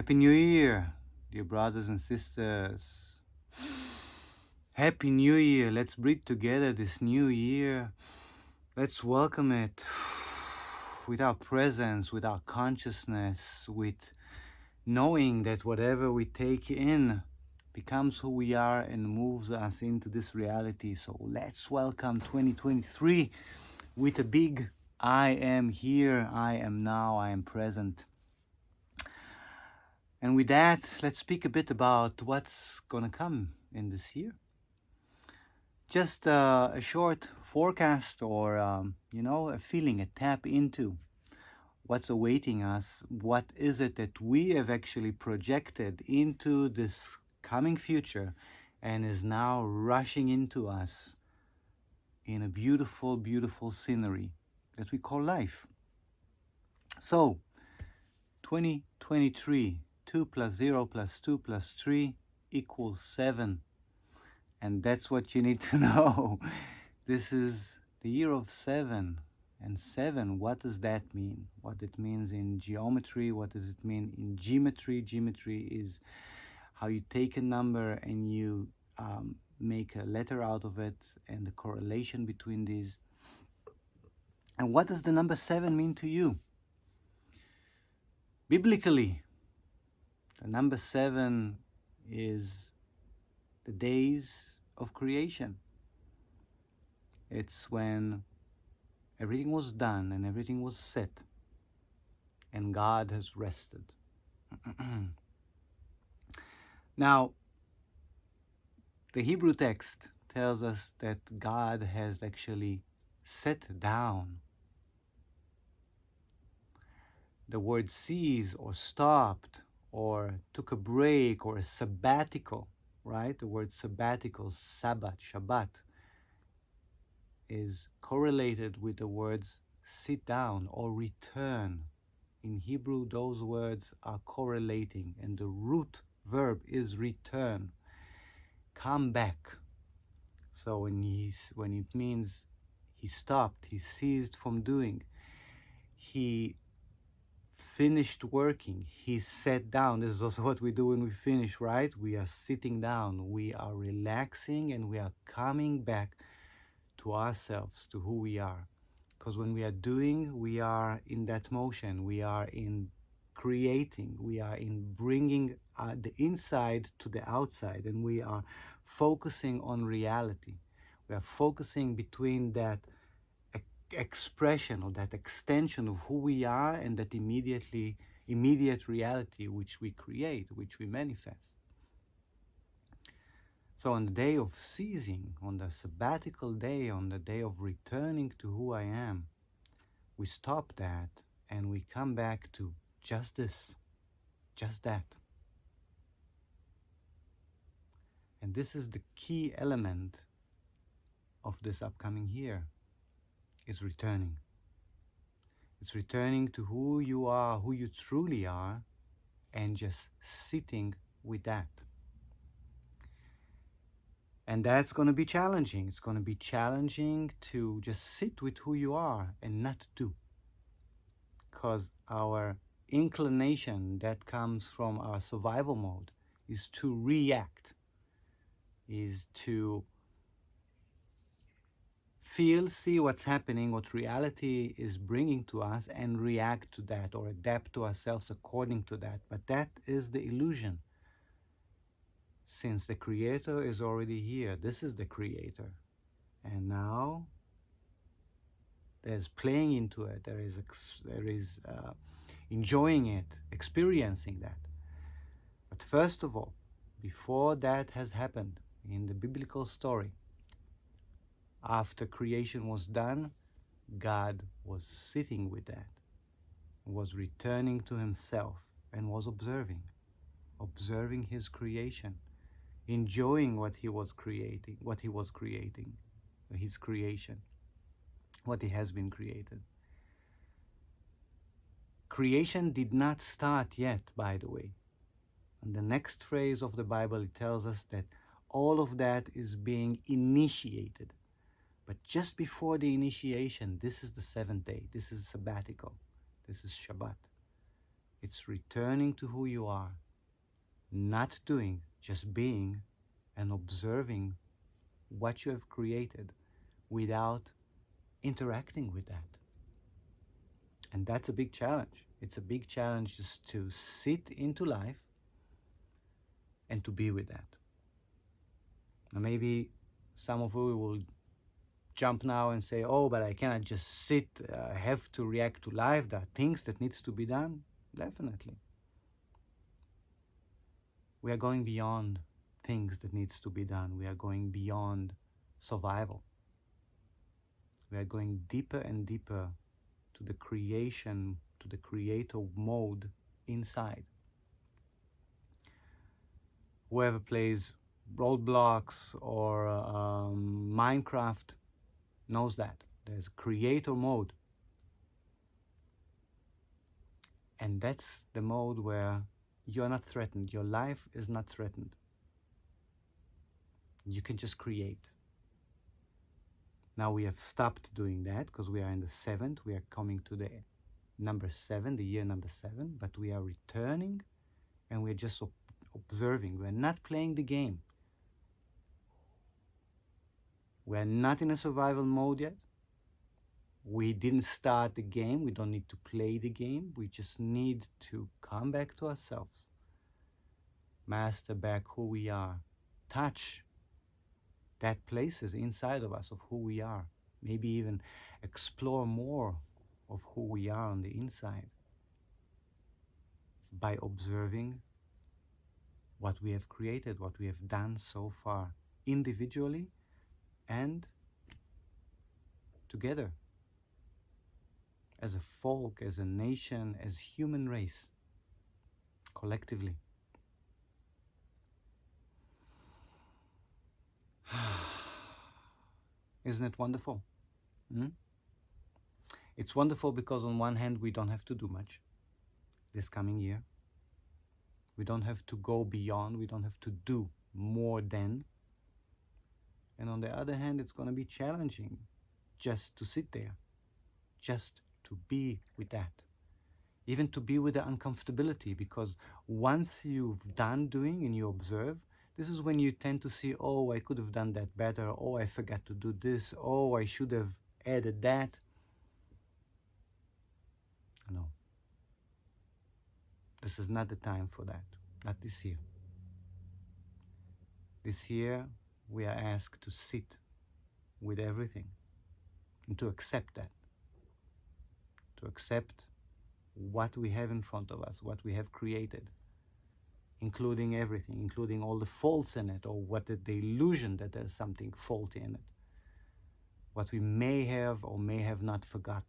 Happy New Year, dear brothers and sisters. Happy New Year. Let's breathe together this new year. Let's welcome it with our presence, with our consciousness, with knowing that whatever we take in becomes who we are and moves us into this reality. So let's welcome 2023 with a big I am here, I am now, I am present. And with that, let's speak a bit about what's going to come in this year. Just a short forecast or, a feeling, a tap into what's awaiting us. What is it that we have actually projected into this coming future and is now rushing into us in a beautiful, beautiful scenery that we call life. So, 2023. 2 plus 0 plus 2 plus 3 equals 7. And that's what you need to know. This is the year of 7. And 7, what does that mean? What it means in geometry, what does it mean in geometry? Geometry is how you take a number and you make a letter out of it and the correlation between these. And what does the number 7 mean to you? Biblically, the number 7 is the days of creation. It's when everything was done and everything was set and God has rested. Now, the Hebrew text tells us that God has actually set down. The word cease or stopped or took a break or a sabbatical, right? The word sabbatical, Sabbath, Shabbat, is correlated with the words sit down or return. In Hebrew, those words are correlating, and the root verb is return. Come back. So when it means he stopped, he ceased from doing, he finished working, he sat down. This is also what we do when we finish, right? We are sitting down, we are relaxing, and we are coming back to ourselves, to who we are. Because when we are doing, we are in that motion, we are in creating, we are in bringing the inside to the outside, and we are focusing on reality. We are focusing between that expression or that extension of who we are and that immediate reality which we create, which we manifest. So on the day of ceasing, on the sabbatical day, on the day of returning to who I am, we stop that and we come back to just this, just that. And this is the key element of this upcoming year. Is returning. It's returning to who you are, who you truly are, and just sitting with that. And that's going to be challenging. It's going to be challenging to just sit with who you are and not do. Because our inclination that comes from our survival mode is to react, is to feel, see what's happening, what reality is bringing to us, and react to that or adapt to ourselves according to that. But that is the illusion. Since the Creator is already here, this is the Creator. And now there's playing into it, there is enjoying it, experiencing that. But first of all, before that has happened in the biblical story, after creation was done, God was sitting with that, was returning to himself, and was observing his creation, enjoying what he was creating, his creation, what he has been created. Creation did not start yet, by the way. In the next phrase of the Bible, it tells us that all of that is being initiated. But just before the initiation, this is the seventh day. This is sabbatical. This is Shabbat. It's returning to who you are, not doing, just being and observing what you have created without interacting with that. And that's a big challenge. It's a big challenge just to sit into life and to be with that. Now maybe some of you will jump now and say, oh, but I cannot just sit, I have to react to life, there are things that needs to be done. Definitely. We are going beyond things that needs to be done. We are going beyond survival. We are going deeper and deeper to the creation, to the creator mode inside. Whoever plays Roadblocks or Minecraft knows that. There's creator mode. And that's the mode where you're not threatened. Your life is not threatened. You can just create. Now we have stopped doing that because we are in the 7th. We are coming to the number 7, the year number 7. But we are returning and we're just observing. We're not playing the game. We're not in a survival mode yet. We didn't start the game. We don't need to play the game. We just need to come back to ourselves. Master back who we are. Touch that places inside of us of who we are. Maybe even explore more of who we are on the inside by observing what we have created, what we have done so far, individually and together, as a folk, as a nation, as human race, collectively. Isn't it wonderful? It's wonderful because on one hand we don't have to do much this coming year. We don't have to go beyond, we don't have to do more than. And on the other hand, it's going to be challenging just to sit there, just to be with that. Even to be with the uncomfortability, because once you've done doing and you observe, this is when you tend to see, oh, I could have done that better, oh, I forgot to do this, oh, I should have added that. No. This is not the time for that, not this year. This year, we are asked to sit with everything and to accept that. To accept what we have in front of us, what we have created, including everything, including all the faults in it, or what the illusion that there's something faulty in it, what we may have or may have not forgot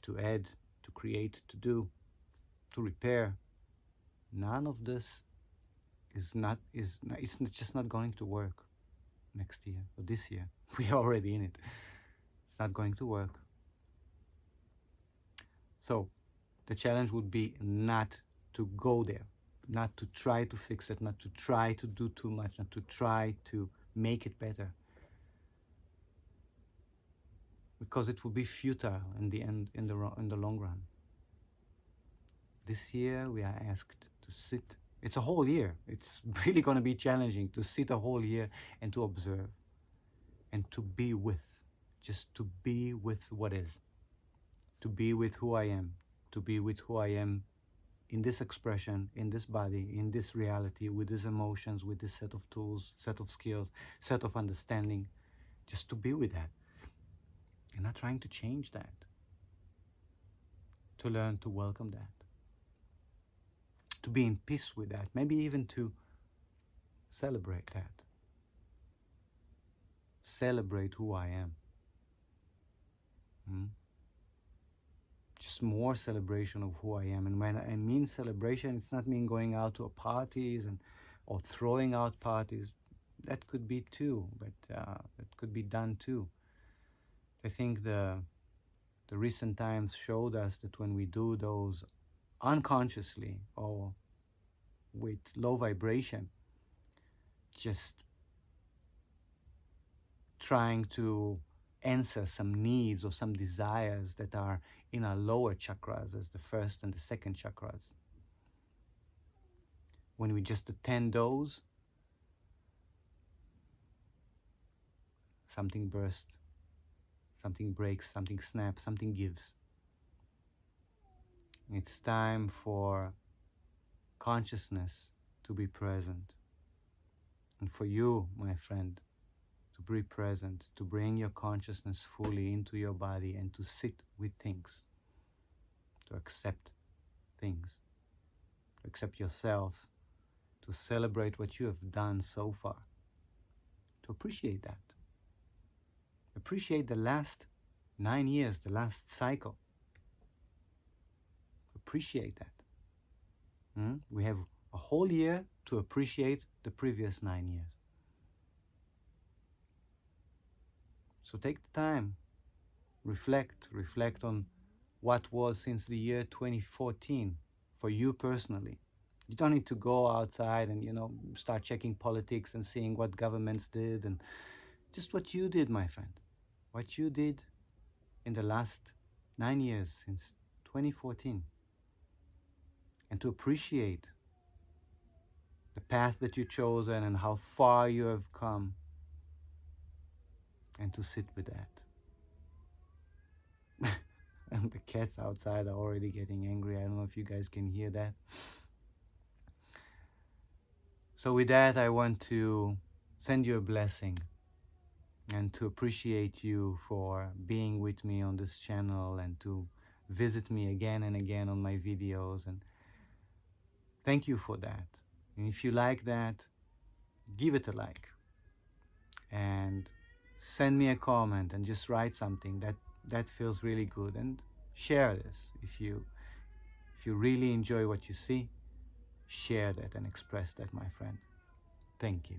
to add, to create, to do, to repair. None of this it's just not going to work next year or this year. We are already in it. It's not going to work. So the challenge would be not to go there, not to try to fix it, not to try to do too much, not to try to make it better. Because it will be futile in the end, in the long run. This year we are asked to sit. It's a whole year. It's really going to be challenging to sit a whole year and to observe and to be with, just to be with what is, to be with who I am, to be with who I am in this expression, in this body, in this reality, with these emotions, with this set of tools, set of skills, set of understanding, just to be with that. And not trying to change that, to learn to welcome that, to be in peace with that, maybe even to celebrate that. Celebrate who I am. Just more celebration of who I am. And when I mean celebration, it's not mean going out to parties or throwing out parties. That could be too, but that could be done too. I think the recent times showed us that when we do those unconsciously or with low vibration, just trying to answer some needs or some desires that are in our lower chakras as the first and the second chakras. When we just attend those, something bursts, something breaks, something snaps, something gives. It's time for consciousness to be present. And for you, my friend, to be present, to bring your consciousness fully into your body and to sit with things, to accept things, to accept yourselves, to celebrate what you have done so far, to appreciate that. Appreciate the last 9 years, the last cycle. Appreciate that. We have a whole year to appreciate the previous 9 years. So take the time, reflect on what was since the year 2014 for you personally. You don't need to go outside and, start checking politics and seeing what governments did, and just what you did, my friend. What you did in the last 9 years since 2014. And to appreciate the path that you've chosen and how far you have come. And to sit with that. And the cats outside are already getting angry. I don't know if you guys can hear that. So with that, I want to send you a blessing and to appreciate you for being with me on this channel and to visit me again and again on my videos. And thank you for that. And if you like that, give it a like. And send me a comment and just write something. That feels really good. And share this. If you really enjoy what you see, share that and express that, my friend. Thank you.